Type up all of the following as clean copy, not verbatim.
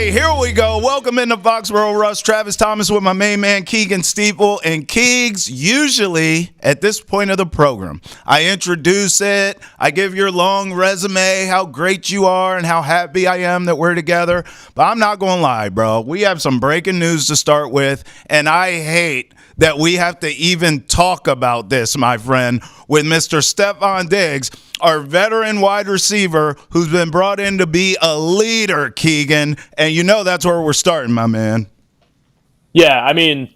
right, here we go. Welcome into Foxborough Rush. Travis Thomas with my main man, Keagan Stiefel. And Keegs, usually at this point of the program, I introduce it. I give your long resume, how great you are and how happy I am that we're together. But I'm not going to lie, bro. We have some breaking news to start with, and I hate that we have to even talk about this, my friend, with Mr. Stefon Diggs, our veteran wide receiver who's been brought in to be a leader, Keagan. And you know that's where we're starting, my man. Yeah, I mean,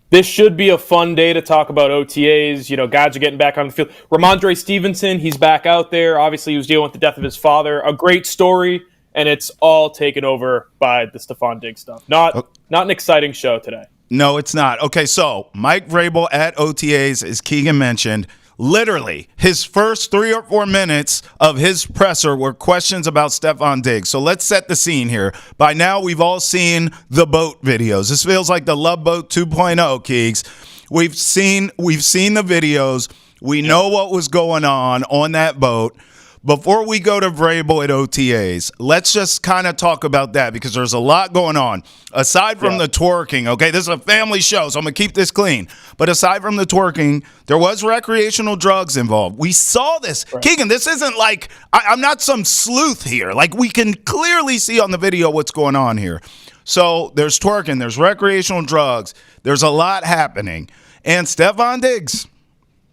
this should be a fun day to talk about OTAs. You know, guys are getting back on the field. Ramondre Stevenson, he's back out there. Obviously, he was dealing with the death of his father. A great story, and it's all taken over by the Stefon Diggs stuff. Not an exciting show today. No, it's not. Okay, so Mike Vrabel at OTAs, as Keagan mentioned, literally his first 3 or 4 minutes of his presser were questions about Stefon Diggs. So let's set the scene here. By now, we've all seen the boat videos. This feels like the Love Boat 2.0, Keegs. We've seen the videos. We know what was going on that boat. Before we go to Vrabel at OTAs, let's just kind of talk about that because there's a lot going on. Aside from the twerking, okay, this is a family show, so I'm going to keep this clean. But aside from the twerking, there was recreational drugs involved. We saw this. Right. Keagan, this isn't like I'm not some sleuth here. Like, we can clearly see on the video what's going on here. So there's twerking, there's recreational drugs, there's a lot happening. And Stefon Diggs,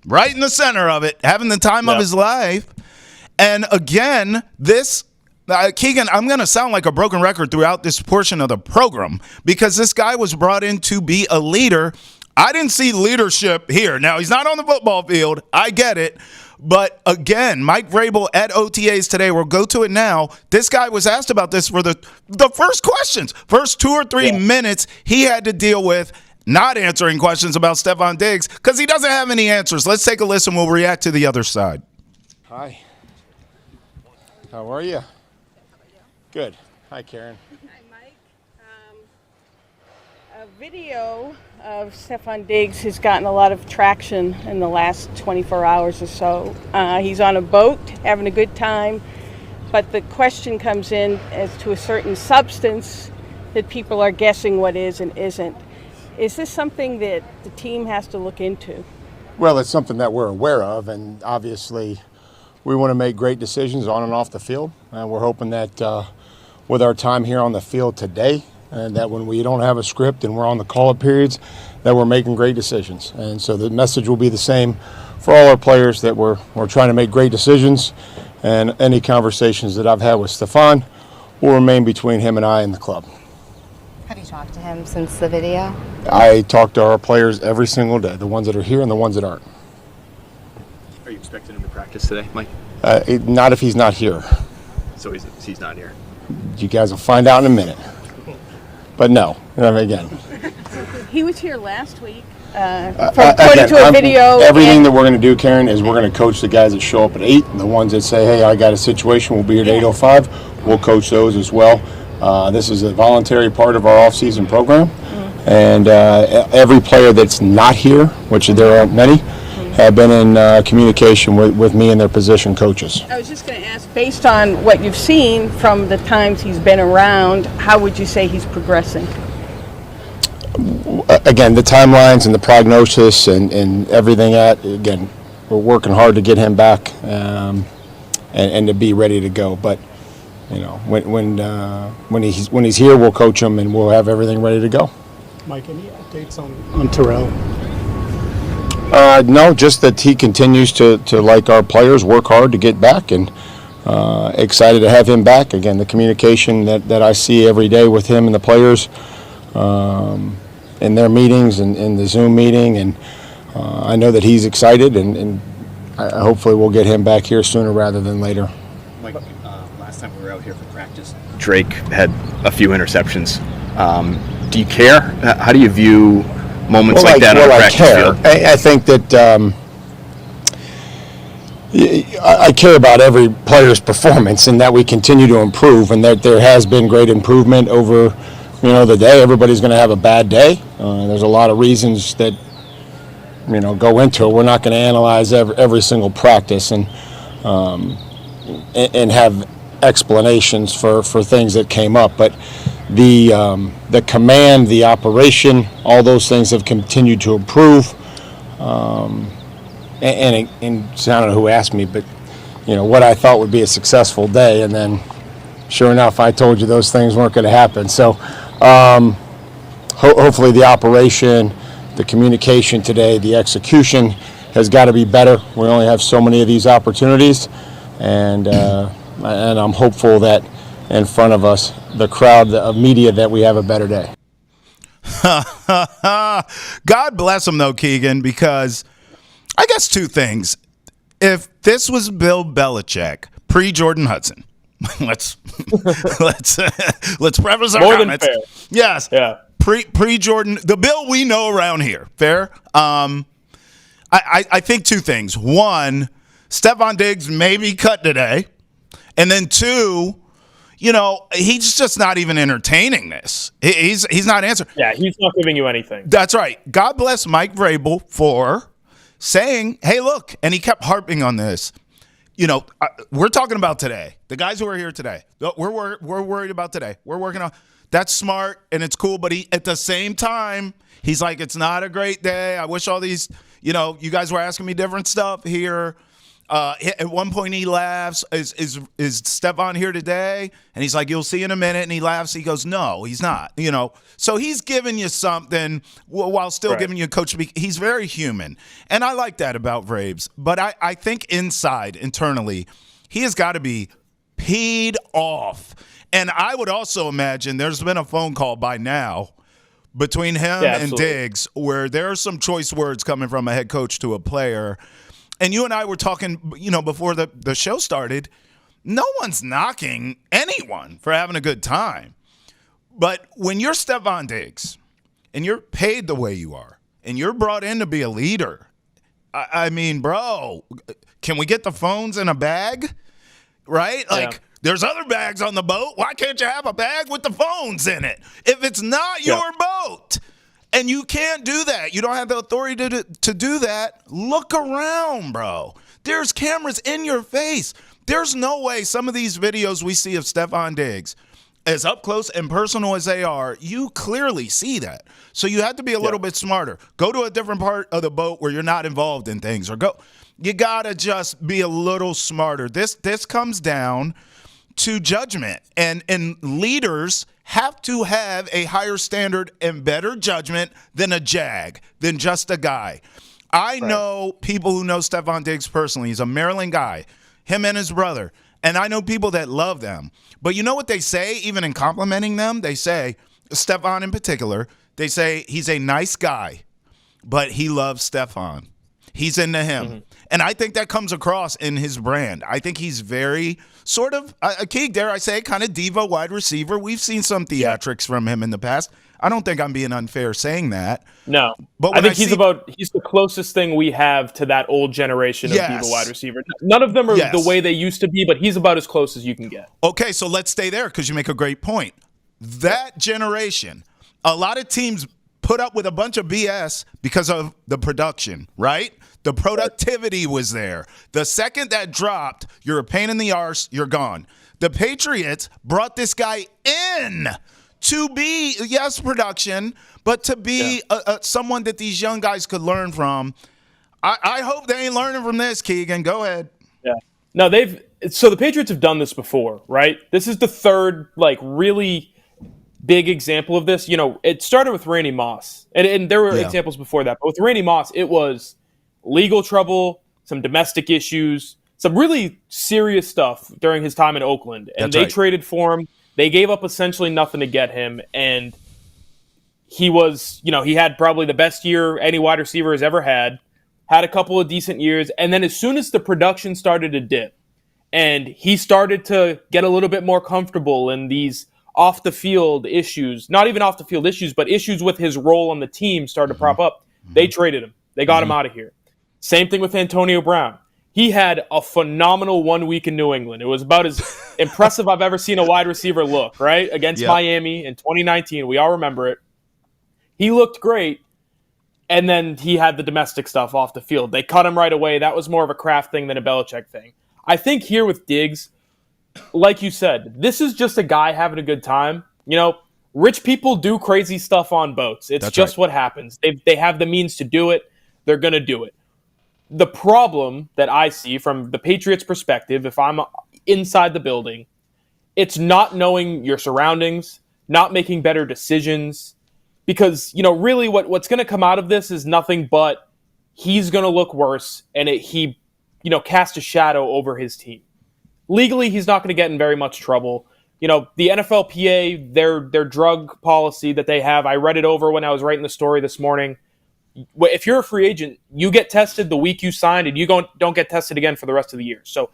right in the center of it, having the time of his life. And again, this, Keagan, I'm going to sound like a broken record throughout this portion of the program because this guy was brought in to be a leader. I didn't see leadership here. Now, he's not on the football field. I get it. But again, Mike Vrabel at OTAs today, we'll go to it now. This guy was asked about this for the first questions. First 2 or 3 minutes, he had to deal with not answering questions about Stefon Diggs because he doesn't have any answers. Let's take a listen. We'll react to the other side. Hi. How are you? Good. Hi, Karen. Hi, Mike. A video of Stefon Diggs has gotten a lot of traction in the last 24 hours or so. He's on a boat, having a good time, but the question comes in as to a certain substance that people are guessing what is and isn't. Is this something that the team has to look into? Well, it's something that we're aware of, and obviously we want to make great decisions on and off the field, and we're hoping that with our time here on the field today, and that when we don't have a script and we're on the call-up periods, that we're making great decisions. And so the message will be the same for all our players, that we're trying to make great decisions, and any conversations that I've had with Stefon will remain between him and I and the club. Have you talked to him since the video? I talk to our players every single day, the ones that are here and the ones that aren't. Are you expecting him to practice today, Mike? Not if he's not here. So he's not here. You guys will find out in a minute. But no, again. He was here last week, according to a video. Everything that we're going to do, Karen, is we're going to coach the guys that show up at 8. And the ones that say, hey, I got a situation, we'll be here at 8:05. We'll coach those as well. This is a voluntary part of our offseason program. And every player that's not here, which there aren't many, have been in communication with me and their position coaches. I was just going to ask, based on what you've seen from the times he's been around, how would you say he's progressing? Again, the timelines and the prognosis and everything again, we're working hard to get him back and to be ready to go. But you know, when he's here, we'll coach him and we'll have everything ready to go. Mike, any updates on Terrell? No, just that he continues to, like our players, work hard to get back, and excited to have him back. Again, the communication that I see every day with him and the players in their meetings and in the Zoom meeting, and I know that he's excited, and hopefully we'll get him back here sooner rather than later. Mike, last time we were out here for practice, Drake had a few interceptions. Do you care? How do you view moments like that on a practice field? I think that I care about every player's performance and that we continue to improve, and that there has been great improvement over the day. Everybody's going to have a bad day. There's a lot of reasons that go into it. We're not going to analyze every single practice and have explanations for things that came up, but the command, the operation, all those things have continued to improve. And I don't know who asked me, but what I thought would be a successful day, and then sure enough, I told you those things weren't going to happen. So hopefully the operation, the communication today, the execution has got to be better. We only have so many of these opportunities, and I'm hopeful that in front of us, the crowd of media, that we have a better day. God bless him, though, Keagan, because I guess two things. If this was Bill Belichick pre-Jordan Hudson, let's preface our More comments. than fair. Yes. Yeah. Pre-Jordan, the Bill we know around here. Fair. I think two things. One, Stefon Diggs may be cut today, and then two, he's just not even entertaining this. He's not answering. Yeah, he's not giving you anything. That's right. God bless Mike Vrabel for saying, hey, look, and he kept harping on this. We're talking about today. The guys who are here today, we're worried about today. We're working on. That's smart and it's cool, but at the same time, he's like, it's not a great day. I wish all these, you guys were asking me different stuff here. At one point he laughs, is Stefon here today? And he's like, you'll see in a minute. And he laughs. He goes, no, he's not, So he's giving you something while still giving you a coach speak. He's very human. And I like that about Vrabes. But I think internally, he has got to be peed off. And I would also imagine there's been a phone call by now between him and Diggs where there are some choice words coming from a head coach to a player. And you and I were talking, before the show started, no one's knocking anyone for having a good time. But when you're Stefon Diggs and you're paid the way you are and you're brought in to be a leader, I mean, bro, can we get the phones in a bag? Right? There's other bags on the boat. Why can't you have a bag with the phones in it? If it's not your boat. And you can't do that. You don't have the authority to do that. Look around, bro. There's cameras in your face. There's no way some of these videos we see of Stefon Diggs, as up close and personal as they are, you clearly see that. So you have to be a little bit smarter. Go to a different part of the boat where you're not involved in things. You got to just be a little smarter. This comes down to judgment. And leaders have to have a higher standard and better judgment than a jag, than just a guy. I know people who know Stefon Diggs personally. He's a Maryland guy, him and his brother. And I know people that love them. But you know what they say, even in complimenting them? They say, Stefon in particular, they say he's a nice guy, but he loves Stefon. He's into him. Mm-hmm. And I think that comes across in his brand. I think he's very sort of, dare I say, kind of diva wide receiver. We've seen some theatrics from him in the past. I don't think I'm being unfair saying that. No. But I think he's the closest thing we have to that old generation of diva wide receiver. None of them are the way they used to be, but he's about as close as you can get. Okay, so let's stay there because you make a great point. That generation, a lot of teams put up with a bunch of BS because of the production, right? The productivity was there. The second that dropped, you're a pain in the arse, you're gone. The Patriots brought this guy in to be, yes, production, but to be someone that these young guys could learn from. I hope they ain't learning from this, Keagan. Go ahead. Yeah. No, so the Patriots have done this before, right? This is the third, really big example of this. It started with Randy Moss, and there were examples before that. But with Randy Moss, it was legal trouble, some domestic issues, some really serious stuff during his time in Oakland. And they traded for him. They gave up essentially nothing to get him. And he was, he had probably the best year any wide receiver has ever had a couple of decent years. And then as soon as the production started to dip and he started to get a little bit more comfortable in these off the field issues, not even off the field issues, but issues with his role on the team started to prop up, they traded him. They got him out of here. Same thing with Antonio Brown. He had a phenomenal 1 week in New England. It was about as impressive I've ever seen a wide receiver look, right? Against Miami in 2019. We all remember it. He looked great, and then he had the domestic stuff off the field. They cut him right away. That was more of a Kraft thing than a Belichick thing. I think here with Diggs, like you said, this is just a guy having a good time. Rich people do crazy stuff on boats. It's That's just right. what happens. They have the means to do it. They're going to do it. The problem that I see from the Patriots' perspective, if I'm inside the building, it's not knowing your surroundings, not making better decisions. Because, really what's going to come out of this is nothing but he's going to look worse, and he cast a shadow over his team. Legally, he's not going to get in very much trouble. The NFLPA, their drug policy that they have, I read it over when I was writing the story this morning. If you're a free agent, you get tested the week you signed, and you don't get tested again for the rest of the year. So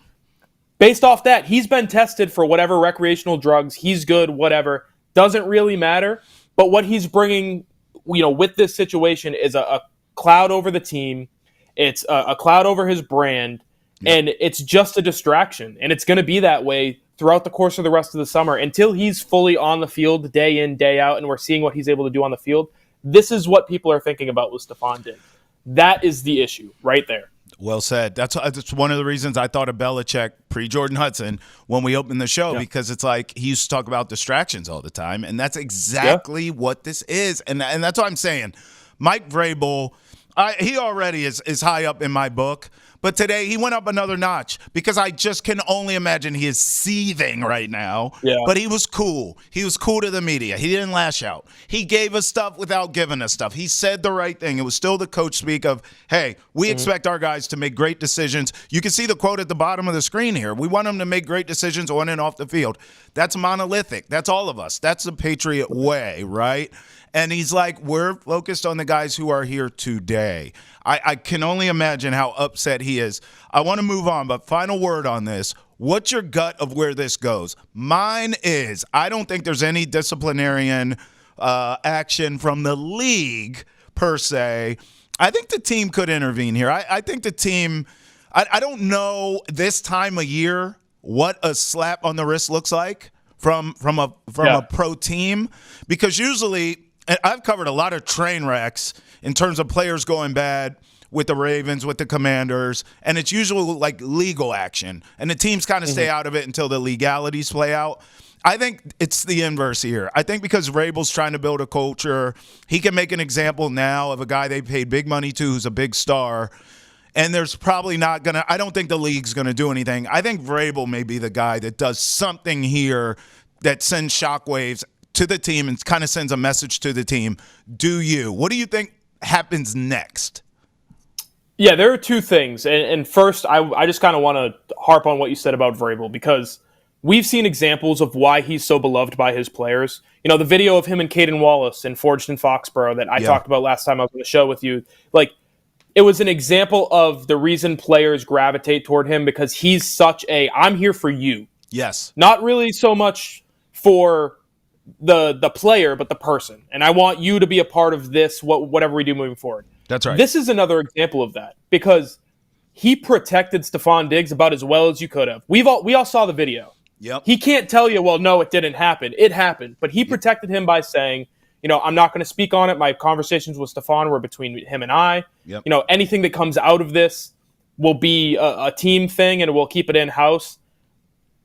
based off that, he's been tested for whatever recreational drugs. He's good, whatever. Doesn't really matter. But what he's bringing, with this situation is a cloud over the team. It's a cloud over his brand. Yep. And it's just a distraction. And it's going to be that way throughout the course of the rest of the summer until he's fully on the field day in, day out, and we're seeing what he's able to do on the field. This is what people are thinking about with Stefon Diggs. That is the issue right there. Well said. That's one of the reasons I thought of Belichick pre-Jordan Hudson when we opened the show, because it's like he used to talk about distractions all the time, and that's exactly what this is. And that's what I'm saying. Mike Vrabel, he already is high up in my book. But today he went up another notch because I just can only imagine he is seething right now. Yeah. But he was cool. He was cool to the media. He didn't lash out. He gave us stuff without giving us stuff. He said the right thing. It was still the coach speak of, hey, we expect our guys to make great decisions. You can see the quote at the bottom of the screen here. We want them to make great decisions on and off the field. That's monolithic. That's all of us. That's the Patriot way, right? And he's like, we're focused on the guys who are here today. I can only imagine how upset he is. I want to move on, but final word on this. What's your gut of where this goes? Mine is, I don't think there's any disciplinarian action from the league per se. I think the team could intervene here. I think the team, I don't know this time of year what a slap on the wrist looks like from a pro team, because usually – I've covered a lot of train wrecks in terms of players going bad with the Ravens, with the Commanders, and it's usually like legal action, and the teams kind of stay out of it until the legalities play out. I think it's the inverse here. I think because Vrabel's trying to build a culture, he can make an example now of a guy they paid big money to who's a big star, and there's probably not going to – I don't think the league's going to do anything. I think Vrabel may be the guy that does something here that sends shockwaves to the team and kind of sends a message to the team. Do you? What do you think happens next? Yeah, there are two things. And first, I just kind of want to harp on what you said about Vrabel, because we've seen examples of why he's so beloved by his players. The video of him and Caden Wallace in Forged in Foxborough that I talked about last time I was on the show with you, like, it was an example of the reason players gravitate toward him, because he's such I'm here for you. Yes. Not really so much for the player, but the person. And I want you to be a part of this, whatever we do moving forward. That's right. This is another example of that, because he protected Stefon Diggs about as well as you could have. We all saw the video. Yep. He can't tell you, well, no, it didn't happen. It happened. But he protected him by saying, I'm not going to speak on it. My conversations with Stefon were between him and I. Yep. Anything that comes out of this will be a team thing, and we'll keep it in-house.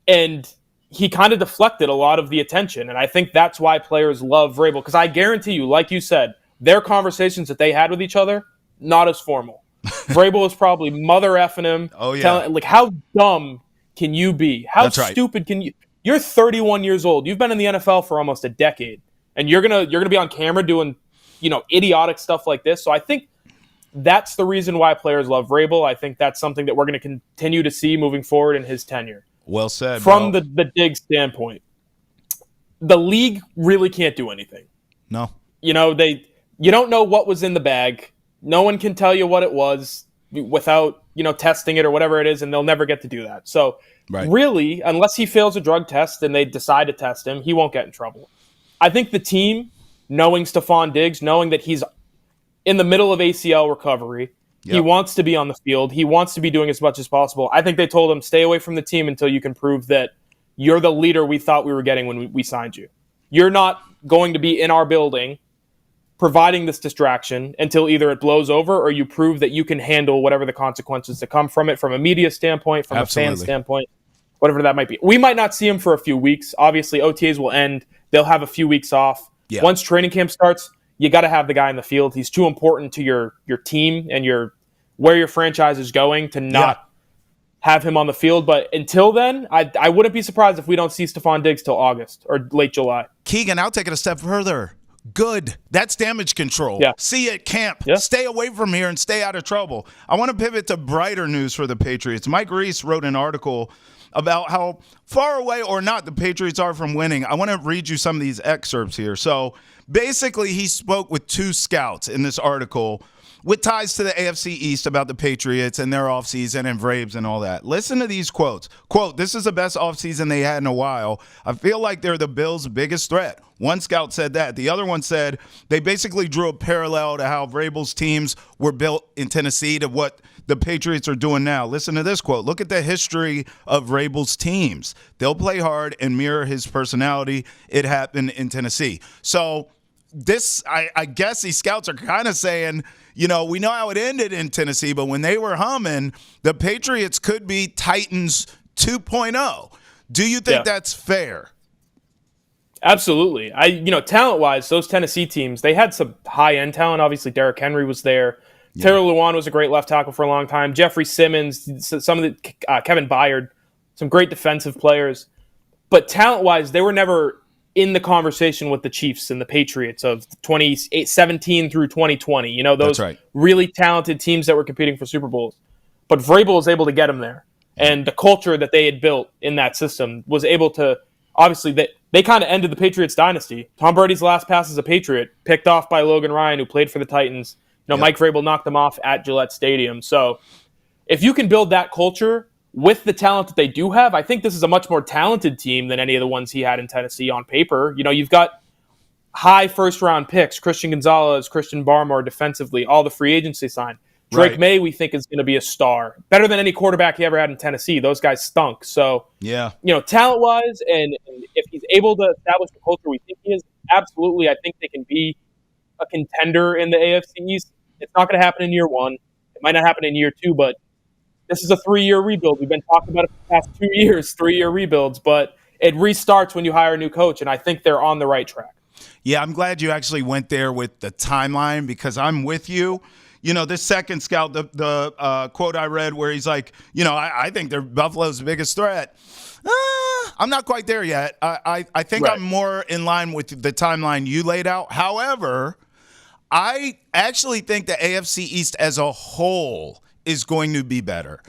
And he kind of deflected a lot of the attention, and I think that's why players love Vrabel, because I guarantee you, like you said, their conversations that they had with each other, not as formal. Vrabel was probably mother effing him. Oh, yeah. How dumb can you be? How That's right. stupid can you? You're 31 years old. You've been in the NFL for almost a decade, and you're gonna be on camera doing, idiotic stuff like this. So I think that's the reason why players love Vrabel. I think that's something that we're going to continue to see moving forward in his tenure. Well said. From the Diggs standpoint, the league really can't do anything. No. You don't know what was in the bag. No one can tell you what it was without, testing it or whatever it is, and they'll never get to do that. So really, unless he fails a drug test and they decide to test him, he won't get in trouble. I think the team, knowing Stefon Diggs, knowing that he's in the middle of ACL recovery, he wants to be on the field. He wants to be doing as much as possible. I think they told him, stay away from the team until you can prove that you're the leader we thought we were getting when we signed you. You're not going to be in our building providing this distraction until either it blows over or you prove that you can handle whatever the consequences that come from it, from a media standpoint, from a fan standpoint, whatever that might be. We might not see him for a few weeks. Obviously, OTAs will end. they'll have a few weeks off. Yeah. Once training camp starts, you got to have the guy in the field. He's too important to your team and where your franchise is going to not have him on the field. But until then, I wouldn't be surprised if we don't see Stefon Diggs till August or late July. Keagan, I'll take it a step further. Good. That's damage control. Yeah. See you at camp. Yeah. Stay away from here and stay out of trouble. I want to pivot to brighter news for the Patriots. Mike Reese wrote an article about how far away or not the Patriots are from winning. I want to read you some of these excerpts here. So basically, he spoke with 2 scouts in this article with ties to the AFC East about the Patriots and their offseason and Vrabes and all that. Listen to these quotes. Quote, "This is the best offseason they had in a while. I feel like they're the Bills' biggest threat." One scout said that. The other one said they basically drew a parallel to how Vrabel's teams were built in Tennessee to what the Patriots are doing now. Listen to this quote. "Look at the history of Vrabel's teams. They'll play hard and mirror his personality. It happened in Tennessee." So this, I guess these scouts are kind of saying, we know how it ended in Tennessee, but when they were humming, the Patriots could be Titans 2.0. Do you think that's fair? Absolutely. Talent-wise, those Tennessee teams, they had some high-end talent. Obviously, Derrick Henry was there. Yeah. Taylor Lewan was a great left tackle for a long time. Jeffrey Simmons, some of the Kevin Byard, some great defensive players. But talent-wise, they were never in the conversation with the Chiefs and the Patriots of 2017 through 2020. Those really talented teams that were competing for Super Bowls. But Vrabel was able to get them there. And the culture that they had built in that system was able to, obviously, they kind of ended the Patriots dynasty. Tom Brady's last pass as a Patriot, picked off by Logan Ryan, who played for the Titans. Mike Vrabel knocked them off at Gillette Stadium. So if you can build that culture with the talent that they do have, I think this is a much more talented team than any of the ones he had in Tennessee on paper. You've got high first-round picks, Christian Gonzalez, Christian Barmore defensively, all the free agency signed. Drake May, we think, is going to be a star. Better than any quarterback he ever had in Tennessee. Those guys stunk. So, talent-wise, and if he's able to establish the culture we think he is, absolutely, I think they can be a contender in the AFC East. It's not going to happen in year 1. It might not happen in year 2, but this is a 3-year rebuild. We've been talking about it for the past 2 years, 3-year rebuilds, but it restarts when you hire a new coach, and I think they're on the right track. Yeah, I'm glad you actually went there with the timeline because I'm with you. This second scout, the quote I read where he's like, I think they're Buffalo's biggest threat. I'm not quite there yet. I think I'm more in line with the timeline you laid out. However, I actually think the AFC East as a whole is going to be better.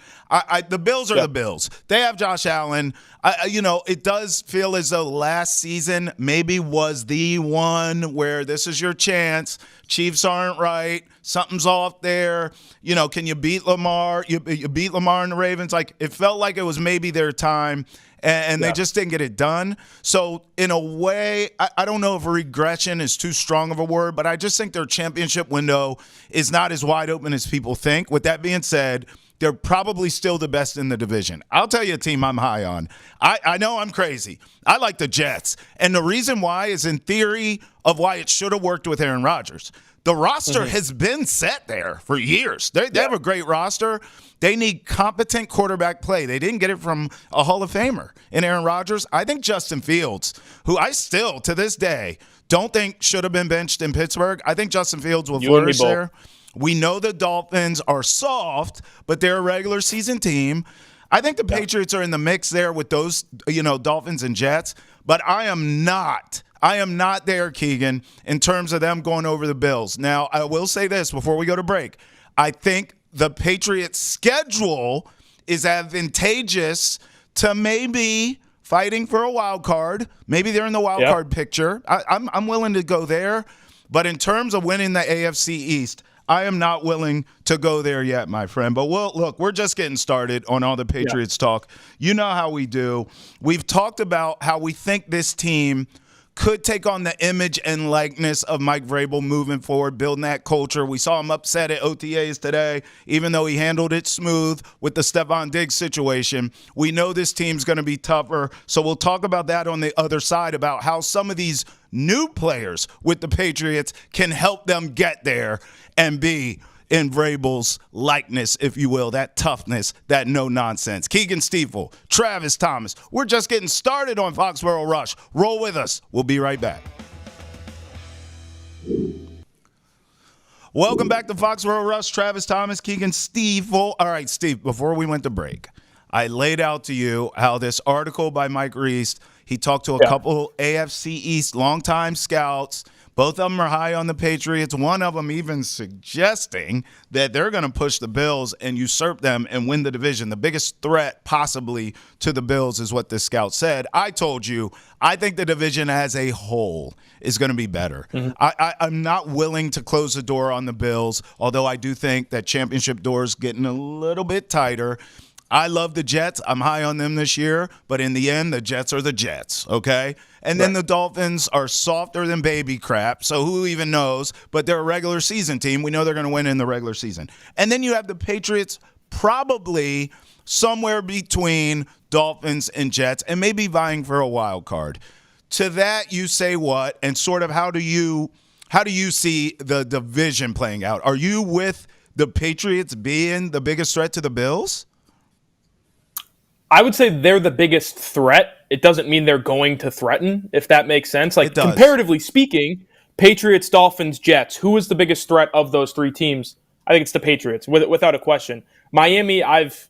The Bills are the Bills. They have Josh Allen. It does feel as though last season maybe was the one where this is your chance. Chiefs aren't right. Something's off there. Can you beat Lamar? You beat Lamar and the Ravens. It felt like it was maybe their time, and they just didn't get it done. So in a way, I don't know if regression is too strong of a word, but I just think their championship window is not as wide open as people think. With that being said, they're probably still the best in the division. I'll tell you a team I'm high on. I know I'm crazy. I like the Jets. And the reason why is in theory of why it should have worked with Aaron Rodgers. The roster has been set there for years. They have a great roster. They need competent quarterback play. They didn't get it from a Hall of Famer in Aaron Rodgers. I think Justin Fields, who I still, to this day, don't think should have been benched in Pittsburgh. I think Justin Fields will flourish there. We know the Dolphins are soft, but they're a regular season team. I think the Patriots are in the mix there with those, Dolphins and Jets. But I am not there, Keagan, in terms of them going over the Bills. Now, I will say this before we go to break. I think the Patriots' schedule is advantageous to maybe fighting for a wild card. Maybe they're in the wild card picture. I'm willing to go there. But in terms of winning the AFC East, I am not willing to go there yet, my friend. But we're just getting started on all the Patriots talk. You know how we do. We've talked about how we think this team could take on the image and likeness of Mike Vrabel moving forward, building that culture. We saw him upset at OTAs today, even though he handled it smooth with the Stefon Diggs situation. We know this team's going to be tougher, so we'll talk about that on the other side, about how some of these new players with the Patriots can help them get there and be in Vrabel's likeness, if you will, that toughness, that no nonsense. Keagan Stiefel, Travis Thomas. We're just getting started on Foxborough Rush. Roll with us. We'll be right back. Welcome back to Foxborough Rush. Travis Thomas, Keagan Stiefel. All right, Steve, before we went to break, I laid out to you how this article by Mike Reist, he talked to a couple AFC East longtime scouts. Both of them are high on the Patriots. One of them even suggesting that they're going to push the Bills and usurp them and win the division. The biggest threat possibly to the Bills is what this scout said. I told you, I think the division as a whole is going to be better. I'm not willing to close the door on the Bills, although I do think that championship door is getting a little bit tighter. I love the Jets. I'm high on them this year, but in the end, the Jets are the Jets, okay? And then the Dolphins are softer than baby crap, so who even knows? But they're a regular season team. We know they're going to win in the regular season. And then you have the Patriots probably somewhere between Dolphins and Jets and maybe vying for a wild card. To that, you say what? And sort of how do you see the division playing out? Are you with the Patriots being the biggest threat to the Bills? I would say they're the biggest threat. It doesn't mean they're going to threaten, if that makes sense. Like, comparatively speaking, Patriots, Dolphins, Jets, who is the biggest threat of those three teams? I think it's the Patriots, without a question. Miami, I've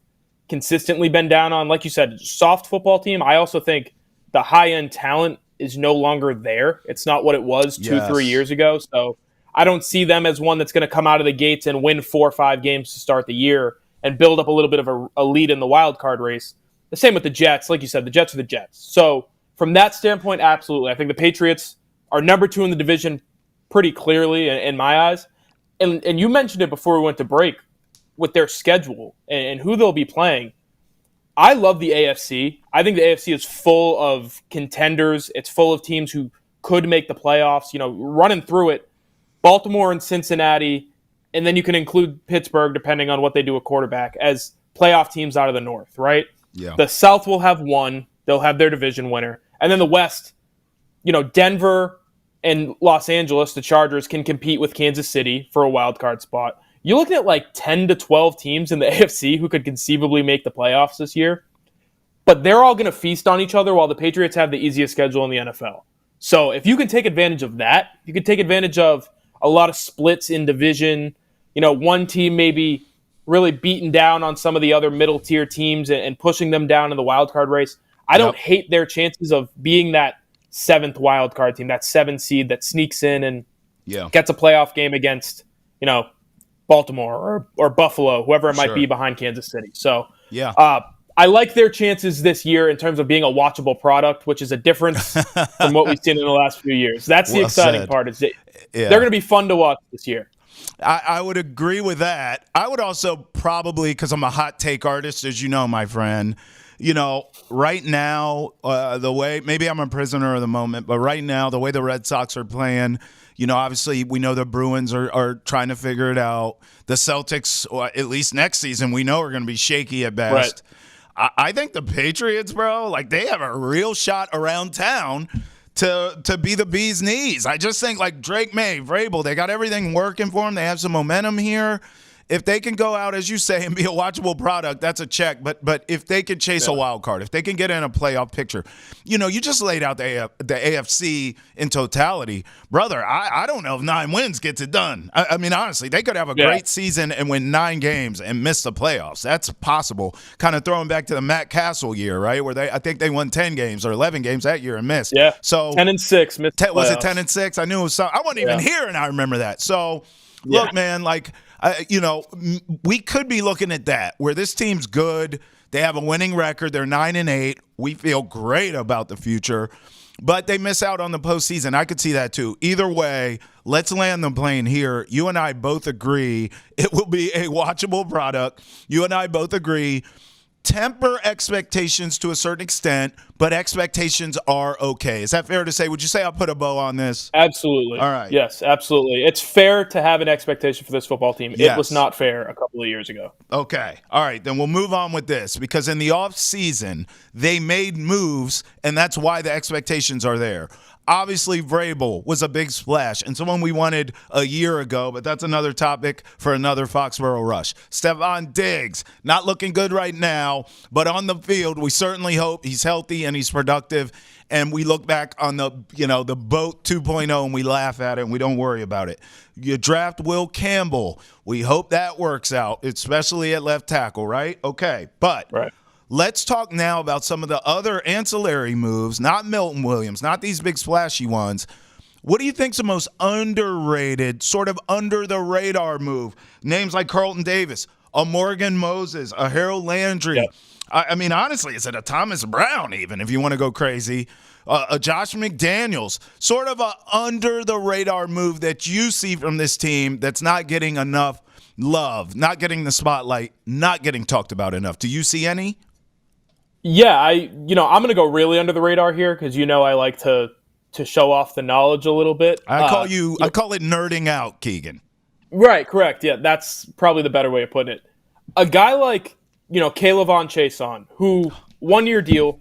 consistently been down on, like you said, soft football team. I also think the high-end talent is no longer there. It's not what it was 2-3 years ago. So I don't see them as one that's going to come out of the gates and win 4 or 5 games to start the year and build up a little bit of a lead in the wild card race. The same with the Jets. Like you said, the Jets are the Jets. So from that standpoint, absolutely. I think the Patriots are number 2 in the division pretty clearly in my eyes. And you mentioned it before we went to break with their schedule and who they'll be playing. I love the AFC. I think the AFC is full of contenders. It's full of teams who could make the playoffs. You know, running through it, Baltimore and Cincinnati, and then you can include Pittsburgh, depending on what they do at quarterback, as playoff teams out of the North, right? Yeah. The South will have one. They'll have their division winner. And then the West, you know, Denver and Los Angeles, the Chargers, can compete with Kansas City for a wild card spot. You're looking at like 10 to 12 teams in the AFC who could conceivably make the playoffs this year. But they're all going to feast on each other while the Patriots have the easiest schedule in the NFL. So if you can take advantage of that, you can take advantage of a lot of splits in division. You know, one team maybe really beating down on some of the other middle tier teams and pushing them down in the wild card race. I don't hate their chances of being that 7th wild card team, that 7 seed that sneaks in and gets a playoff game against, you know, Baltimore or Buffalo, whoever it might be behind Kansas City. So I like their chances this year in terms of being a watchable product, which is a difference from what we've seen in the last few years. That's the exciting part. Is they're going to be fun to watch this year. I would agree with that. I would also probably, because I'm a hot take artist, as you know, my friend, you know, right now, the way, maybe I'm a prisoner of the moment, but right now, the way the Red Sox are playing, you know, obviously we know the Bruins are trying to figure it out. The Celtics, at least next season, we know are going to be shaky at best. Right. I think the Patriots, bro, like they have a real shot around town to be the bee's knees. I just think like Drake May, Vrabel, they got everything working for them. They have some momentum here. If they can go out, as you say, and be a watchable product, that's a check. But if they can chase a wild card, if they can get in a playoff picture, you know, you just laid out the AFC in totality. Brother, I don't know if 9 wins gets it done. I mean, honestly, they could have a great season and win 9 games and miss the playoffs. That's possible. Kind of throwing back to the Matt Castle year, right, where I think they won 10 games or 11 games that year and missed. Yeah, so 10-6 missed the playoffs. Was it 10-6? I knew it was something. I wasn't even here, and I remember that. So, look, man, like – you know, we could be looking at that where this team's good. They have a winning record. They're 9-8. We feel great about the future, but they miss out on the postseason. I could see that too. Either way, let's land the plane here. You and I both agree it will be a watchable product. You and I both agree. Temper expectations to a certain extent, but expectations are okay. Is that fair to say? Would you say I'll put a bow on this? Absolutely. All right. Yes, absolutely. It's fair to have an expectation for this football team. It was not fair a couple of years ago. Okay. All right. Then we'll move on with this because in the offseason, they made moves, and that's why the expectations are there. Obviously, Vrabel was a big splash and someone we wanted a year ago, but that's another topic for another Foxborough Rush. Stefon Diggs, not looking good right now, but on the field, we certainly hope he's healthy and he's productive. And we look back on the boat 2.0 and we laugh at it and we don't worry about it. You draft Will Campbell. We hope that works out, especially at left tackle, right? Okay, but Right. let's talk now about some of the other ancillary moves, not Milton Williams, not these big splashy ones. What do you think's the most underrated, sort of under-the-radar move? Names like Carlton Davis, a Morgan Moses, a Harold Landry. Yep. I mean, honestly, is it a Thomas Brown even, if you want to go crazy? A Josh McDaniels, sort of a under-the-radar move that you see from this team that's not getting enough love, not getting the spotlight, not getting talked about enough. Do you see any? Yeah, I'm going to go really under the radar here because I like to show off the knowledge a little bit. I call it nerding out, Keagan. Right, correct. Yeah, that's probably the better way of putting it. A guy like, Kayvon Chason, who 1-year deal,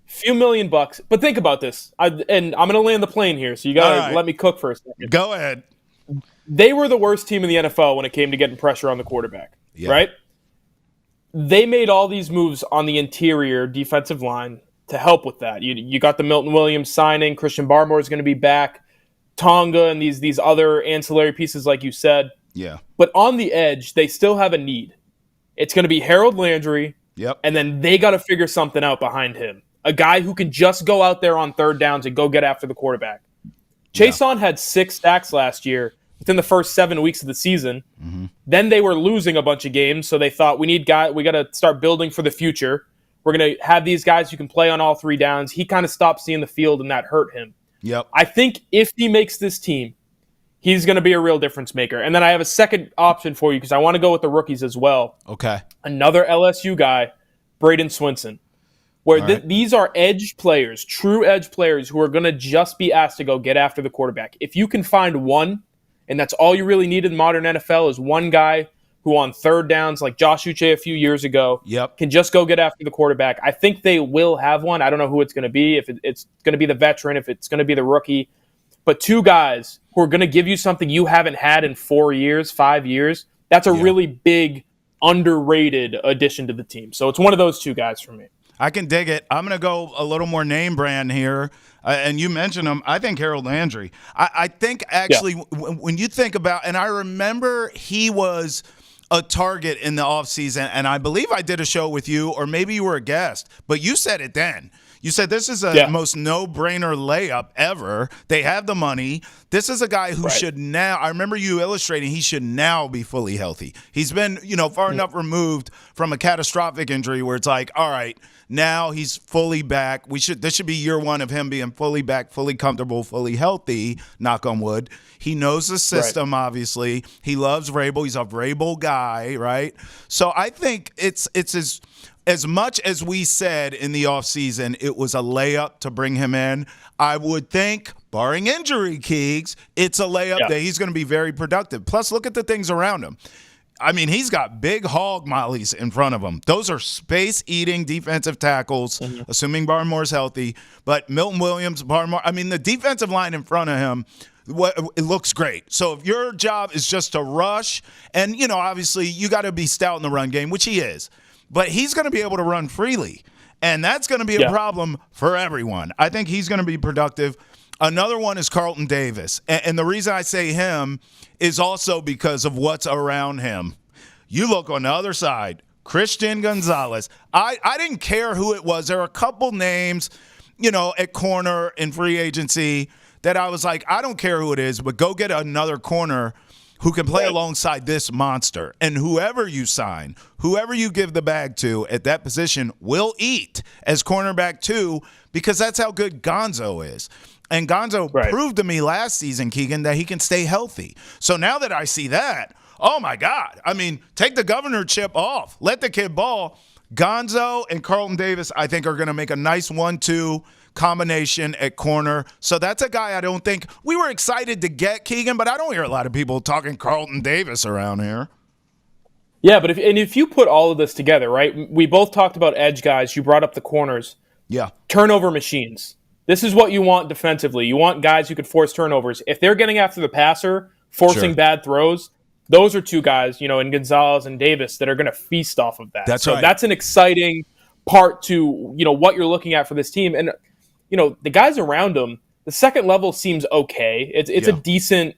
few $1 million, but think about this. And I'm going to land the plane here, so you got to let me cook for a second. Go ahead. They were the worst team in the NFL when it came to getting pressure on the quarterback, right? They made all these moves on the interior defensive line to help with that. You got the Milton Williams signing. Christian Barmore is going to be back. Tonga and these other ancillary pieces, like you said. Yeah. But on the edge, they still have a need. It's going to be Harold Landry. Yep. And then they got to figure something out behind him. A guy who can just go out there on third downs and go get after the quarterback. Chason had 6 sacks last year within the first 7 weeks of the season. Mm-hmm. Then they were losing a bunch of games, so they thought we got to start building for the future. We're going to have these guys who can play on all 3 downs. He kind of stopped seeing the field, and that hurt him. Yep. I think if he makes this team, he's going to be a real difference maker. And then I have a second option for you because I want to go with the rookies as well. Okay. Another LSU guy, Braden Swinson, where these are edge players, true edge players who are going to just be asked to go get after the quarterback. If you can find one, and that's all you really need in modern NFL is one guy who on third downs, like Josh Uche a few years ago, can just go get after the quarterback. I think they will have one. I don't know who it's going to be, if it's going to be the veteran, if it's going to be the rookie. But 2 guys who are going to give you something you haven't had in 4 years, 5 years, that's a really big, underrated addition to the team. So it's one of those 2 guys for me. I can dig it. I'm going to go a little more name brand here. And you mentioned him. I think Harold Landry. I think actually when you think about, and I remember he was a target in the offseason, and I believe I did a show with you, or maybe you were a guest, but you said it then. You said this is a most no-brainer layup ever. They have the money. This is a guy who should now – I remember you illustrating he should now be fully healthy. He's been, far enough removed from a catastrophic injury where it's like, all right, now he's fully back. This should be year 1 of him being fully back, fully comfortable, fully healthy, knock on wood. He knows the system, obviously. He loves Vrabel. He's a Vrabel guy, right? So I think it's as much as we said in the offseason it was a layup to bring him in, I would think, barring injury, Keegs, it's a layup that he's going to be very productive. Plus, look at the things around him. I mean, he's got big hog mollies in front of him. Those are space-eating defensive tackles, assuming Barmore's healthy. But Milton Williams, Barmore, I mean, the defensive line in front of him, it looks great. So if your job is just to rush, and, obviously you got to be stout in the run game, which he is, but he's going to be able to run freely. And that's going to be a problem for everyone. I think he's going to be productive. Another one is Carlton Davis. And the reason I say him is also because of what's around him. You look on the other side, Christian Gonzalez. I didn't care who it was. There are a couple names, at corner in free agency that I was like, I don't care who it is, but go get another corner who can play alongside this monster. And whoever you sign, whoever you give the bag to at that position will eat as cornerback 2 because that's how good Gonzo is. And Gonzo proved to me last season, Keegan, that he can stay healthy. So now that I see that, oh, my God. I mean, take the governor chip off. Let the kid ball. Gonzo and Carlton Davis, I think, are going to make a nice 1-2 combination at corner. So that's a guy I don't think – we were excited to get, Keegan, but I don't hear a lot of people talking Carlton Davis around here. Yeah, but if you put all of this together, right, we both talked about edge guys. You brought up the corners. Yeah. Turnover machines. This is what you want defensively. You want guys who could force turnovers. If they're getting after the passer, forcing bad throws, those are two guys, in Gonzalez and Davis that are going to feast off of that. That's so right. That's an exciting part to, what you're looking at for this team. And, the guys around them, the second level seems okay. It's a decent,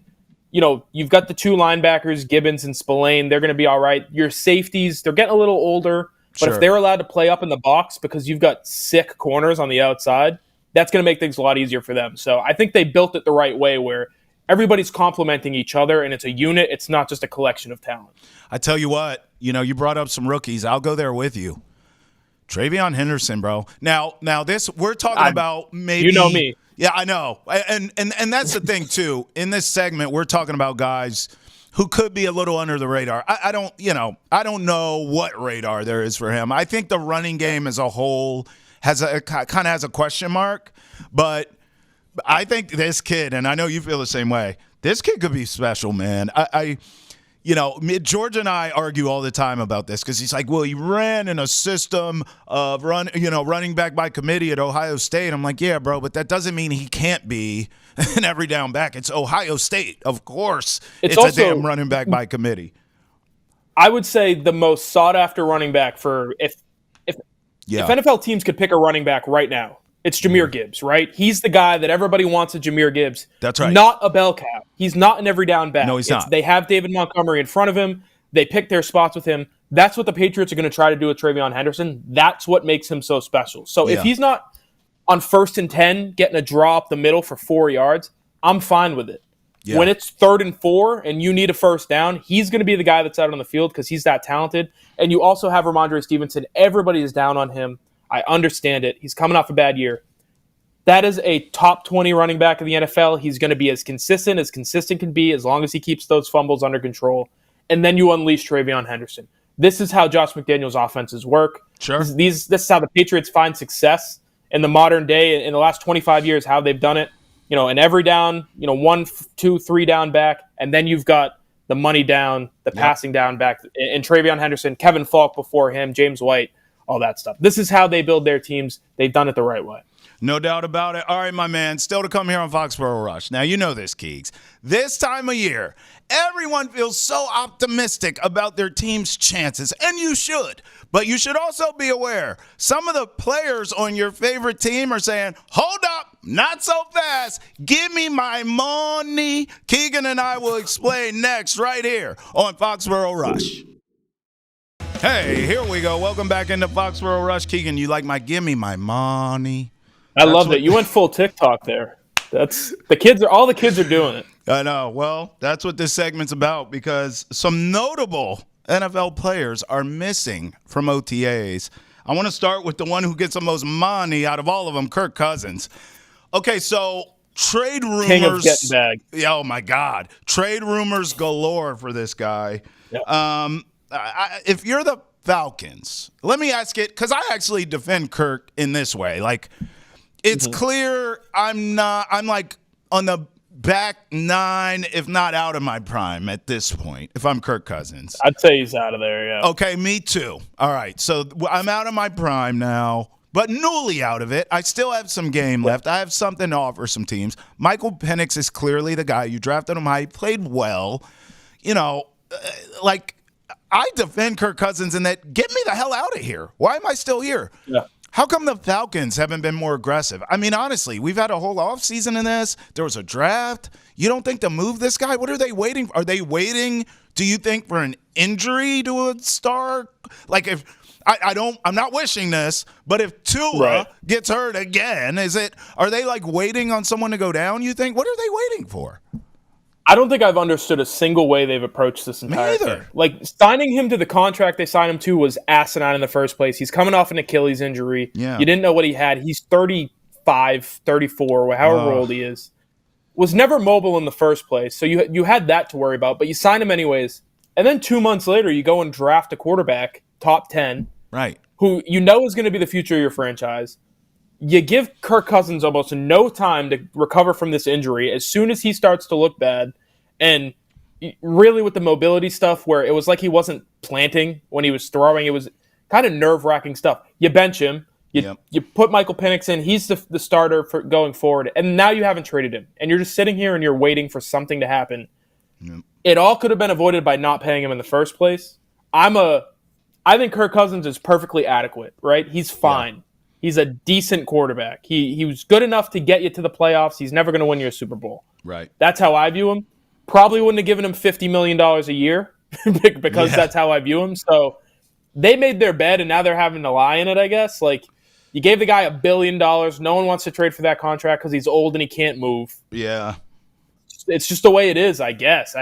you've got the two linebackers, Gibbons and Spillane. They're going to be all right. Your safeties, they're getting a little older. But if they're allowed to play up in the box because you've got sick corners on the outside, that's going to make things a lot easier for them. So I think they built it the right way where everybody's complementing each other and it's a unit. It's not just a collection of talent. I tell you what, you brought up some rookies. I'll go there with you. Travion Henderson, bro. Now this we're talking about maybe. You know me. Yeah, I know. And that's the thing too. In this segment, we're talking about guys who could be a little under the radar. I don't know what radar there is for him. I think the running game as a whole has a question mark, but I think this kid, and I know you feel the same way, this kid could be special, man. George and I argue all the time about this because he's like, well, he ran in a system of running back by committee at Ohio State. I'm like, yeah, bro, but that doesn't mean he can't be an every down back. It's Ohio State. Of course, it's also a damn running back by committee. I would say the most sought after running back for if NFL teams could pick a running back right now, it's Jahmyr Gibbs, right? He's the guy that everybody wants at Jahmyr Gibbs. That's right. Not a bell cow. He's not an every down back. No, he's not. They have David Montgomery in front of him. They pick their spots with him. That's what the Patriots are going to try to do with Travion Henderson. That's what makes him so special. So if he's not on 1st and 10 getting a draw up the middle for 4 yards, I'm fine with it. Yeah. When it's 3rd and 4 and you need a first down, he's going to be the guy that's out on the field because he's that talented. And you also have Ramondre Stevenson. Everybody is down on him. I understand it. He's coming off a bad year. That is a top 20 running back in the NFL. He's going to be as consistent can be as long as he keeps those fumbles under control. And then you unleash Travion Henderson. This is how Josh McDaniels' offenses work. Sure. This is how the Patriots find success in the modern day, in the last 25 years, how they've done it. An every down, 1, 2, 3 down back, and then you've got the money down, the passing down back, and Travion Henderson, Kevin Falk before him, James White, all that stuff. This is how they build their teams. They've done it the right way. No doubt about it. All right, my man, still to come here on Foxborough Rush. Now, you know this, Keegs. This time of year, everyone feels so optimistic about their team's chances, and you should. But you should also be aware, some of the players on your favorite team are saying, hold up, not so fast. Give me my money. Keegan and I will explain next right here on Foxborough Rush. Hey, here we go. Welcome back into Foxborough Rush. Keegan, you like my give me my money? I love it. You went full TikTok there. That's all the kids are doing it. I know. Well, that's what this segment's about because some notable NFL players are missing from OTAs. I want to start with the one who gets the most money out of all of them, Kirk Cousins. Okay, so trade rumors. King of getting bagged. Oh, my God. Trade rumors galore for this guy. Yep. If you're the Falcons, let me ask it, because I actually defend Kirk in this way. Like, it's clear I'm like on the back 9, if not out of my prime at this point, if I'm Kirk Cousins. I'd say he's out of there, yeah. Okay, me too. All right, so I'm out of my prime now, but newly out of it. I still have some game left. I have something to offer some teams. Michael Penix is clearly the guy. You drafted him high, played well. I defend Kirk Cousins in that, get me the hell out of here. Why am I still here? Yeah. How come the Falcons haven't been more aggressive? I mean, honestly, we've had a whole offseason in this. There was a draft. You don't think to move this guy? What are they waiting for? Are they waiting, do you think, for an injury to a star? Like, if I'm not wishing this, but if Tua gets hurt again, are they like waiting on someone to go down, you think? What are they waiting for? I don't think I've understood a single way they've approached this entire thing. Like, signing him to the contract they signed him to was asinine in the first place. He's coming off an Achilles injury. Yeah. You didn't know what he had. He's 35, 34, however old he is. Was never mobile in the first place, so you had that to worry about, but you signed him anyways. And then 2 months later, you go and draft a quarterback, top 10, who you know is going to be the future of your franchise. You give Kirk Cousins almost no time to recover from this injury. As soon as he starts to look bad, and really with the mobility stuff where it was like he wasn't planting when he was throwing, it was kind of nerve-wracking stuff. You bench him. You put Michael Penix in. He's the starter for going forward. And now you haven't traded him. And you're just sitting here and you're waiting for something to happen. Yep. It all could have been avoided by not paying him in the first place. I think Kirk Cousins is perfectly adequate, right? He's fine. Yeah. He's a decent quarterback. He was good enough to get you to the playoffs. He's never going to win you a Super Bowl. Right. That's how I view him. Probably wouldn't have given him $50 million a year because that's how I view him. So they made their bed, and now they're having to lie in it, I guess. Like, you gave the guy $1 billion. No one wants to trade for that contract because he's old and he can't move. Yeah. It's just the way it is, I guess.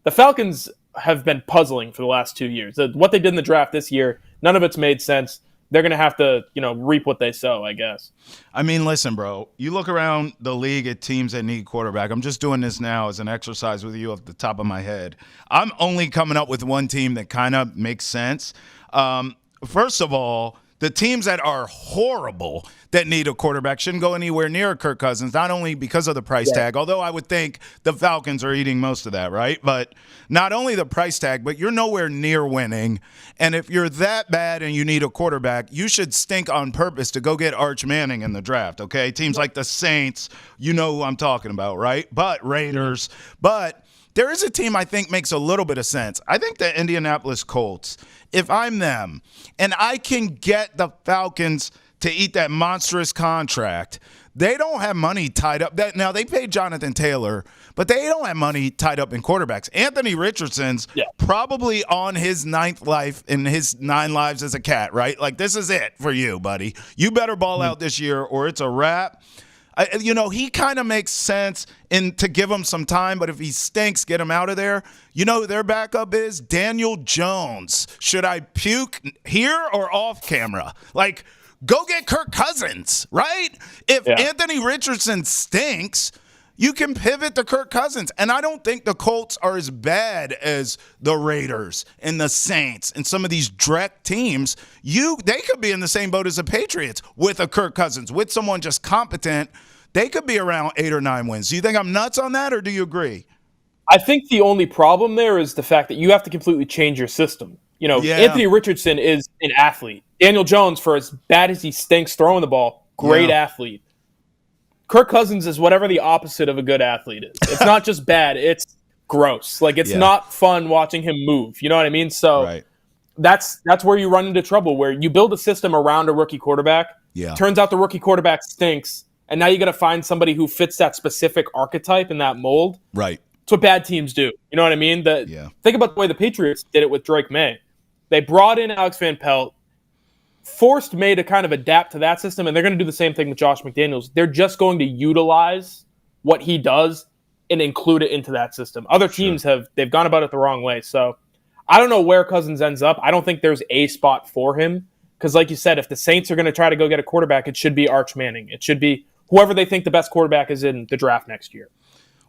The Falcons have been puzzling for the last 2 years. What they did in the draft this year, none of it's made sense. They're going to have to, reap what they sow, I guess. I mean, listen, bro. You look around the league at teams that need quarterback. I'm just doing this now as an exercise with you off the top of my head. I'm only coming up with one team that kind of makes sense. First of all, the teams that are horrible that need a quarterback shouldn't go anywhere near Kirk Cousins, not only because of the price tag, although I would think the Falcons are eating most of that, right? But not only the price tag, but you're nowhere near winning. And if you're that bad and you need a quarterback, you should stink on purpose to go get Arch Manning in the draft, okay? Teams like the Saints, you know who I'm talking about, right? But Raiders. But there is a team I think makes a little bit of sense. I think the Indianapolis Colts, if I'm them, and I can get the Falcons to eat that monstrous contract, they don't have money tied up. Now, they paid Jonathan Taylor, but they don't have money tied up in quarterbacks. Anthony Richardson's probably on his 9th life in his 9 lives as a cat, right? Like, this is it for you, buddy. You better ball out this year or it's a wrap. He kind of makes sense to give him some time, but if he stinks, get him out of there. You know who their backup is? Daniel Jones. Should I puke here or off camera? Like, go get Kirk Cousins, right? If Anthony Richardson stinks, you can pivot to Kirk Cousins. And I don't think the Colts are as bad as the Raiders and the Saints and some of these dreck teams. They could be in the same boat as the Patriots with a Kirk Cousins, with someone just competent. They could be around 8 or 9 wins. Do you think I'm nuts on that, or do you agree? I think the only problem there is the fact that you have to completely change your system. Anthony Richardson is an athlete. Daniel Jones, for as bad as he stinks throwing the ball, great athlete. Kirk Cousins is whatever the opposite of a good athlete is. It's not just bad, it's gross. Like, it's not fun watching him move. You know what I mean? So that's where you run into trouble, where you build a system around a rookie quarterback. Yeah. Turns out the rookie quarterback stinks, and now you got to find somebody who fits that specific archetype and that mold. Right. That's what bad teams do. You know what I mean? Think about the way the Patriots did it with Drake May. They brought in Alex Van Pelt, forced May to kind of adapt to that system, and they're going to do the same thing with Josh McDaniels. They're just going to utilize what he does and include it into that system. Other teams they've gone about it the wrong way. So I don't know where Cousins ends up. I don't think there's a spot for him because, like you said, if the Saints are going to try to go get a quarterback, it should be Arch Manning. It should be whoever they think the best quarterback is in the draft next year.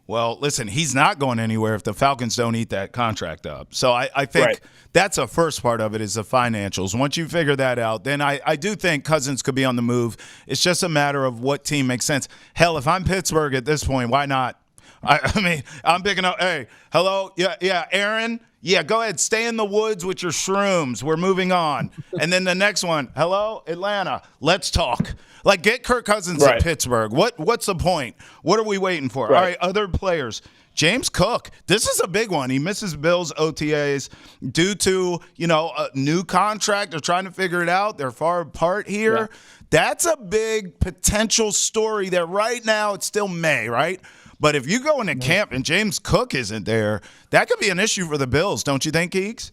Well, listen, he's not going anywhere if the Falcons don't eat that contract up. So I think that's a first part of it is the financials. Once you figure that out, then I do think Cousins could be on the move. It's just a matter of what team makes sense. Hell, if I'm Pittsburgh at this point, why not? I mean, I'm picking up, hey, hello, yeah, Aaron, yeah, go ahead, stay in the woods with your shrooms. We're moving on. And then the next one, hello, Atlanta, let's talk. Like, get Kirk Cousins to Pittsburgh. What's the point? What are we waiting for? All right, other players. James Cook, this is a big one. He misses Bills OTAs due to, a new contract. They're trying to figure it out. They're far apart here. Yeah. That's a big potential story that right now it's still May, right? But if you go into camp and James Cook isn't there, that could be an issue for the Bills, don't you think, Keeks?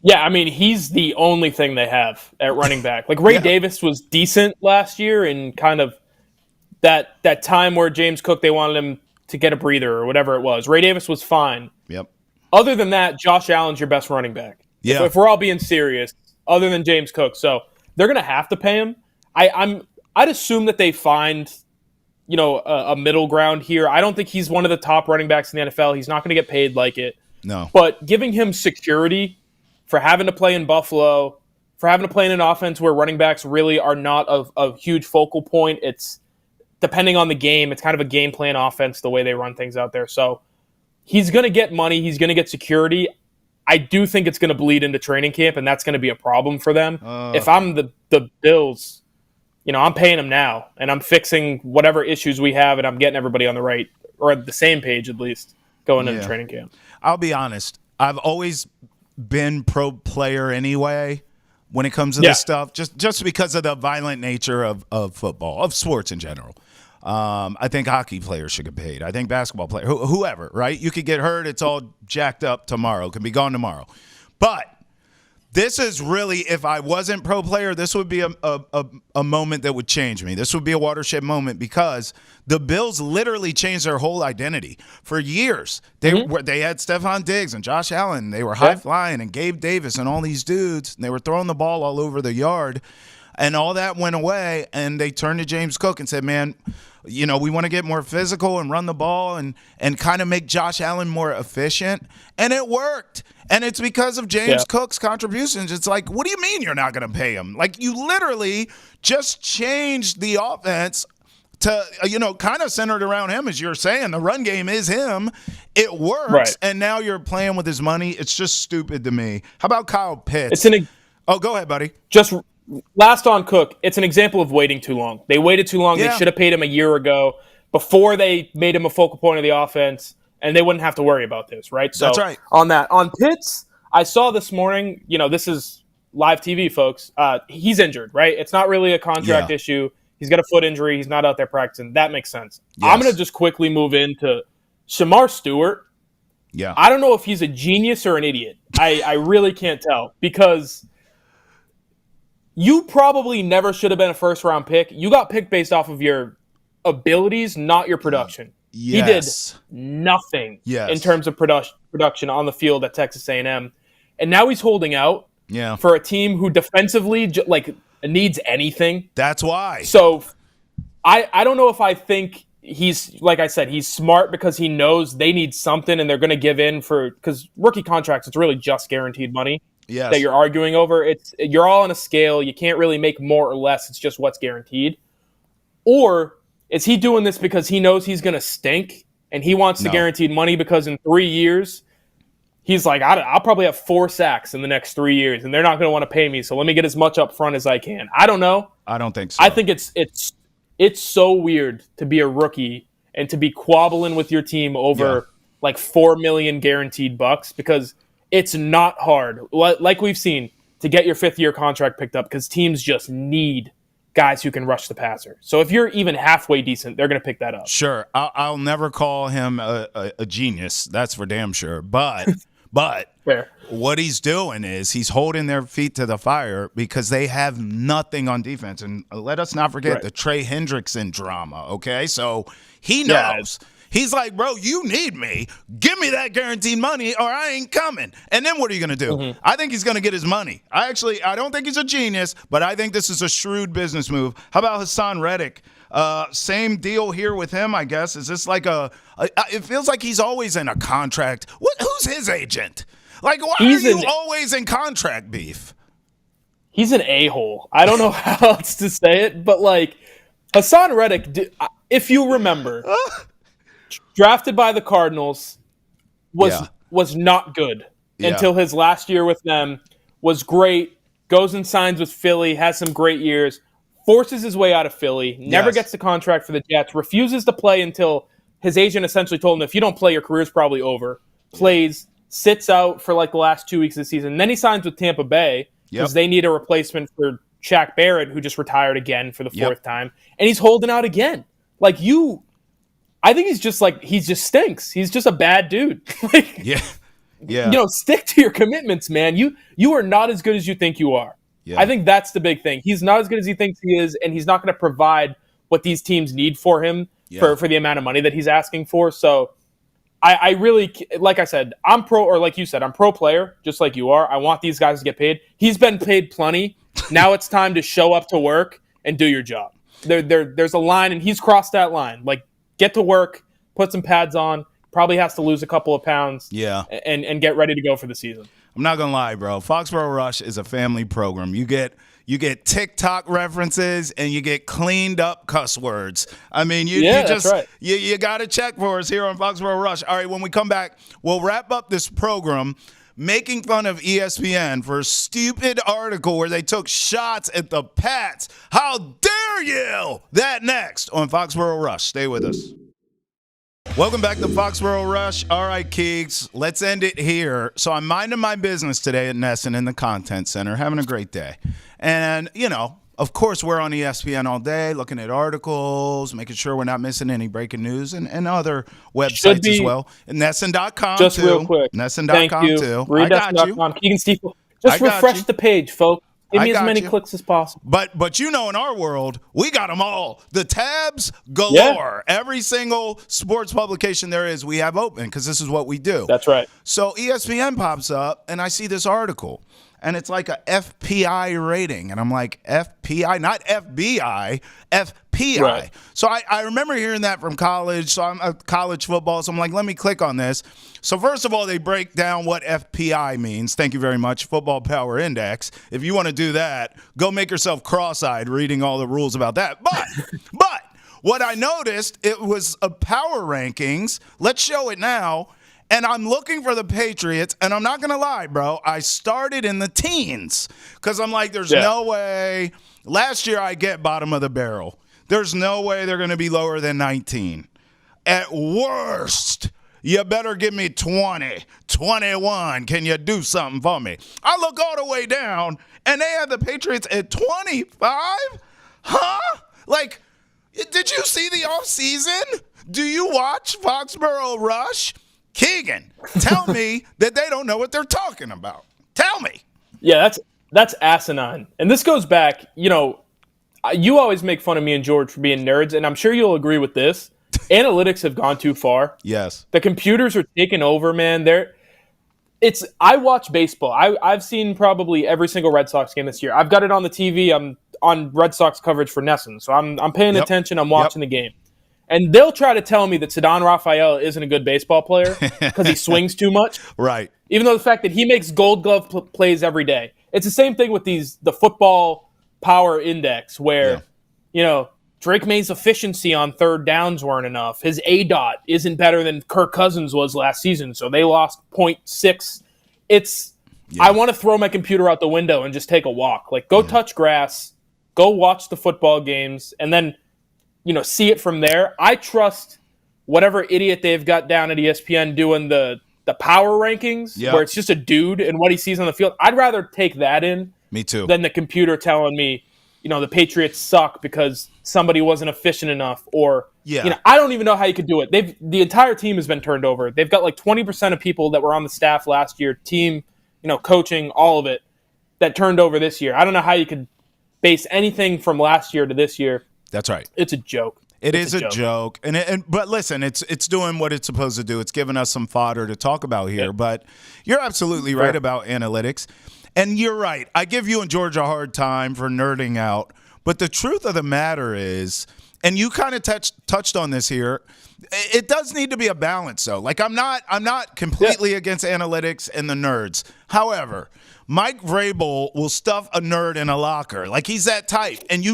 Yeah, I mean, he's the only thing they have at running back. Like, Ray Davis was decent last year in kind of that time where James Cook, they wanted him to get a breather or whatever it was. Ray Davis was fine. Yep. Other than that, Josh Allen's your best running back. Yeah. If we're all being serious, other than James Cook. So they're going to have to pay him. I'd assume that they find, a middle ground here. I don't think he's one of the top running backs in the NFL. He's not going to get paid like it. No. But giving him security for having to play in Buffalo, for having to play in an offense where running backs really are not a huge focal point. It's depending on the game. It's kind of a game plan offense, the way they run things out there. So he's going to get money. He's going to get security. I do think it's going to bleed into training camp, and that's going to be a problem for them. If I'm the Bills, I'm paying them now, and I'm fixing whatever issues we have, and I'm getting everybody on the right or at the same page at least going into training camp. I'll be honest. I've always been pro player anyway when it comes to this stuff, just because of the violent nature of football, of sports in general. I think hockey players should get paid. I think basketball players, whoever, right? You could get hurt. It's all jacked up tomorrow. It can be gone tomorrow. But this is really, if I wasn't pro player, this would be a moment that would change me. This would be a watershed moment because the Bills literally changed their whole identity. For years, they had Stefon Diggs and Josh Allen. They were high-flying, and Gabe Davis and all these dudes. And they were throwing the ball all over the yard. And all that went away, and they turned to James Cook and said, man, we want to get more physical and run the ball and kind of make Josh Allen more efficient. And it worked. And it's because of James Cook's contributions. It's like, what do you mean you're not going to pay him? Like, you literally just changed the offense to, kind of centered around him, as you're saying. The run game is him. It works. And now you're playing with his money. It's just stupid to me. How about Kyle Pitts? Go ahead, buddy. Just last on Cook, it's an example of waiting too long. They waited too long. They should have paid him a year ago before they made him a focal point of the offense, and they wouldn't have to worry about this, right? So that's right. On Pitts, I saw this morning, this is live TV, folks. He's injured, right? It's not really a contract issue. He's got a foot injury. He's not out there practicing. That makes sense. Yes. I'm going to just quickly move into Shamar Stewart. Yeah. I don't know if he's a genius or an idiot. I really can't tell because you probably never should have been a first-round pick. You got picked based off of your abilities, not your production. Yes. He did nothing in terms of production on the field at Texas A&M. And now he's holding out for a team who defensively needs anything. That's why. So I don't know if I think he's, like I said, he's smart because he knows they need something and they're going to give in because rookie contracts, it's really just guaranteed money. Yes. That you're arguing over. You're all on a scale. You can't really make more or less. It's just what's guaranteed. Or is he doing this because he knows he's going to stink and he wants the guaranteed money because in 3 years, he's like, I'll probably have 4 sacks in the next 3 years and they're not going to want to pay me. So let me get as much up front as I can. I don't know. I don't think so. I think it's so weird to be a rookie and to be quabbling with your team over like $4 million guaranteed bucks because it's not hard, like we've seen, to get your 5th-year contract picked up because teams just need guys who can rush the passer. So if you're even halfway decent, they're going to pick that up. Sure. I'll never call him a genius. That's for damn sure. But Fair. What he's doing is he's holding their feet to the fire because they have nothing on defense. And let us not forget the Trey Hendrickson drama, okay? So he knows. He's like, bro, you need me. Give me that guaranteed money or I ain't coming. And then what are you going to do? Mm-hmm. I think he's going to get his money. I don't think he's a genius, but I think this is a shrewd business move. How about Hassan Reddick? Same deal here with him, I guess. Is this like it feels like he's always in a contract. Who's his agent? Like, why are you always in contract beef? He's an a-hole. I don't know how else to say it, but like Hassan Reddick, if you remember, drafted by the Cardinals, was not good until his last year with them, was great, goes and signs with Philly, has some great years, forces his way out of Philly, never gets the contract for the Jets, refuses to play until his agent essentially told him, if you don't play, your career's probably over, plays, sits out for like the last 2 weeks of the season. And then he signs with Tampa Bay because they need a replacement for Shaq Barrett, who just retired again for the 4th time. And he's holding out again. Like I think he just stinks. He's just a bad dude. Stick to your commitments, man. You are not as good as you think you are. Yeah. I think that's the big thing. He's not as good as he thinks he is, and he's not going to provide what these teams need for him for the amount of money that he's asking for. So I really, like I said, I'm pro, or like you said, I'm pro player, just like you are. I want these guys to get paid. He's been paid plenty. Now it's time to show up to work and do your job. There's a line, and he's crossed that line. Like, get to work, put some pads on, probably has to lose a couple of pounds and get ready to go for the season. I'm not going to lie, bro. Foxborough Rush is a family program. You get TikTok references and you get cleaned up cuss words. I mean, you got to check for us here on Foxborough Rush. All right, when we come back, we'll wrap up this program. making fun of ESPN for a stupid article where they took shots at the Pats. How dare you? That next on Foxborough Rush. Stay with us. Welcome back to Foxborough Rush. All right, Keegs, let's end it here. So I'm minding my business today at Nesson in the Content Center, having a great day. And, of course, we're on ESPN all day, looking at articles, making sure we're not missing any breaking news, and other websites as well. And Nesson.com, just too. real quick. Nesson.com, too. Read I got you. Keagan Stiefel. Just refresh the page, folks. Give me as many clicks as possible. But in our world, we got them all. The tabs galore. Yeah. Every single sports publication there is, we have open because this is what we do. That's right. So ESPN pops up, and I see this article. And it's like a FPI rating. And I'm like, FPI? Not FBI, FPI. Right. So I remember hearing that from college. So I'm a college football. So I'm like, let me click on this. So first of all, they break down what FPI means. Thank you very much, Football Power Index. If you want to do that, go make yourself cross-eyed reading all the rules about that. But what I noticed, it was a power rankings. Let's show it now. And I'm looking for the Patriots, and I'm not going to lie, bro. I started in the teens because I'm like, there's no way. Last year, I get bottom of the barrel. There's no way they're going to be lower than 19. At worst, you better give me 20, 21. Can you do something for me? I look all the way down, and they have the Patriots at 25? Huh? Like, did you see the offseason? Do you watch Foxborough Rush? Keegan, tell me that they don't know what they're talking about. Tell me. Yeah, that's asinine. And this goes back, you always make fun of me and George for being nerds, and I'm sure you'll agree with this. Analytics have gone too far. Yes. The computers are taking over, man. I watch baseball. I've seen probably every single Red Sox game this year. I've got it on the TV. I'm on Red Sox coverage for Nesson, so I'm paying attention. I'm watching the game. And they'll try to tell me that Ceddanne Rafael isn't a good baseball player because he swings too much. Right. Even though the fact that he makes gold glove plays every day. It's the same thing with the football power index where, Drake May's efficiency on third downs weren't enough. His ADOT isn't better than Kirk Cousins was last season, so they lost 0.6. I want to throw my computer out the window and just take a walk. Like, go touch grass, go watch the football games, and then see it from there. I trust whatever idiot they've got down at ESPN doing the power rankings where it's just a dude and what he sees on the field. I'd rather take that in Me too. than the computer telling me, the Patriots suck because somebody wasn't efficient enough or, I don't even know how you could do it. The entire team has been turned over. They've got like 20% of people that were on the staff last year, team, coaching, all of it, that turned over this year. I don't know how you could base anything from last year to this year. That's right. It's a joke. It's a joke. But listen, it's doing what it's supposed to do. It's giving us some fodder to talk about here. Yeah. But you're absolutely right about analytics. And you're right. I give you and George a hard time for nerding out. But the truth of the matter is, and you kind of touched on this here, it does need to be a balance, though. Like, I'm not completely against analytics and the nerds. However, Mike Vrabel will stuff a nerd in a locker. Like, he's that type. And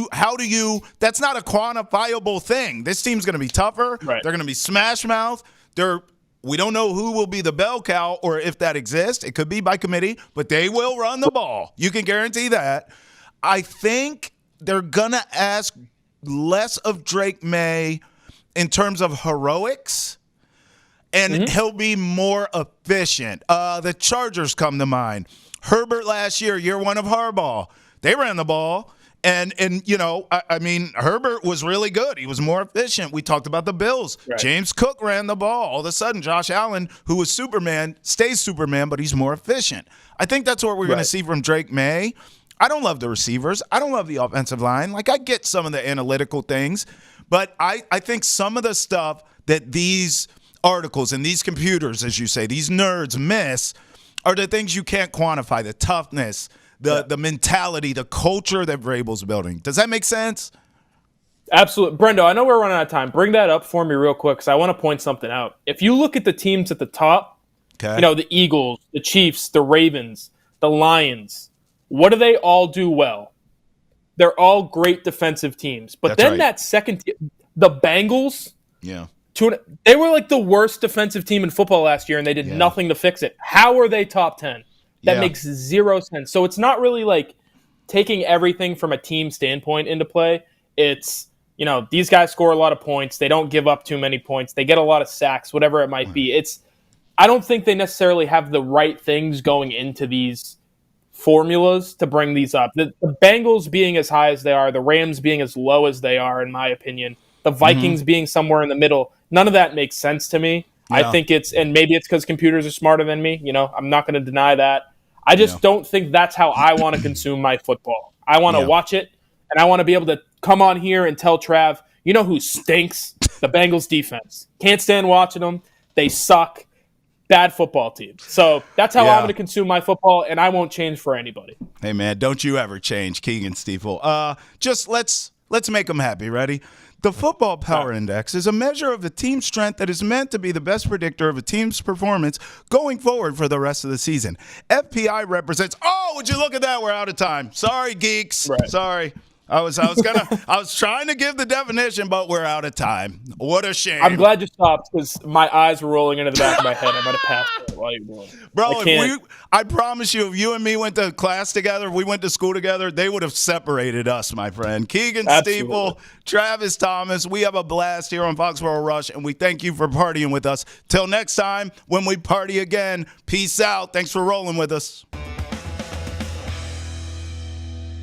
that's not a quantifiable thing. This team's going to be tougher. Right. They're going to be smash mouth. We don't know who will be the bell cow or if that exists. It could be by committee, but they will run the ball. You can guarantee that. I think they're going to ask less of Drake May in terms of heroics, and he'll be more efficient. The Chargers come to mind. Herbert last year one of Harbaugh, they ran the ball. And Herbert was really good. He was more efficient. We talked about the Bills. Right. James Cook ran the ball. All of a sudden, Josh Allen, who was Superman, stays Superman, but he's more efficient. I think that's what we're going to see from Drake May. I don't love the receivers. I don't love the offensive line. Like, I get some of the analytical things, but I think some of the stuff that these articles and these computers, as you say, these nerds miss are the things you can't quantify, the toughness, the mentality, the culture that Vrabel's building. Does that make sense? Absolutely. Brendo, I know we're running out of time. Bring that up for me real quick because I want to point something out. If you look at the teams at the top, the Eagles, the Chiefs, the Ravens, the Lions, what do they all do well? They're all great defensive teams. But that second – the Bengals, They were like the worst defensive team in football last year, and they did nothing to fix it. How are they top 10? That makes zero sense. So it's not really like taking everything from a team standpoint into play. It's, these guys score a lot of points. They don't give up too many points. They get a lot of sacks, whatever it might be. I don't think they necessarily have the right things going into these formulas to bring these up. The Bengals being as high as they are, the Rams being as low as they are, in my opinion, the Vikings being somewhere in the middle, none of that makes sense to me. Yeah. I think and maybe it's because computers are smarter than me. I'm not going to deny that. I just don't think that's how I want to consume my football. I want to watch it, and I want to be able to come on here and tell Trav, who stinks? The Bengals defense. Can't stand watching them. They suck. Bad football team. So that's how I'm going to consume my football, and I won't change for anybody. Hey, man, don't you ever change, Keagan Stiefel. Just let's make them happy. Ready? The Football Power Index is a measure of a team's strength that is meant to be the best predictor of a team's performance going forward for the rest of the season. FPI represents. Oh, would you look at that? We're out of time. Sorry, geeks. Right. Sorry. I was trying to give the definition, but we're out of time. What a shame. I'm glad you stopped because my eyes were rolling into the back of my head. I might have passed out while you were doing it. Bro, I promise you, if you and me went to class together, if we went to school together, they would have separated us, my friend. Keagan Stiefel, Travis Thomas, we have a blast here on Foxborough Rush, and we thank you for partying with us. Till next time, when we party again, peace out. Thanks for rolling with us.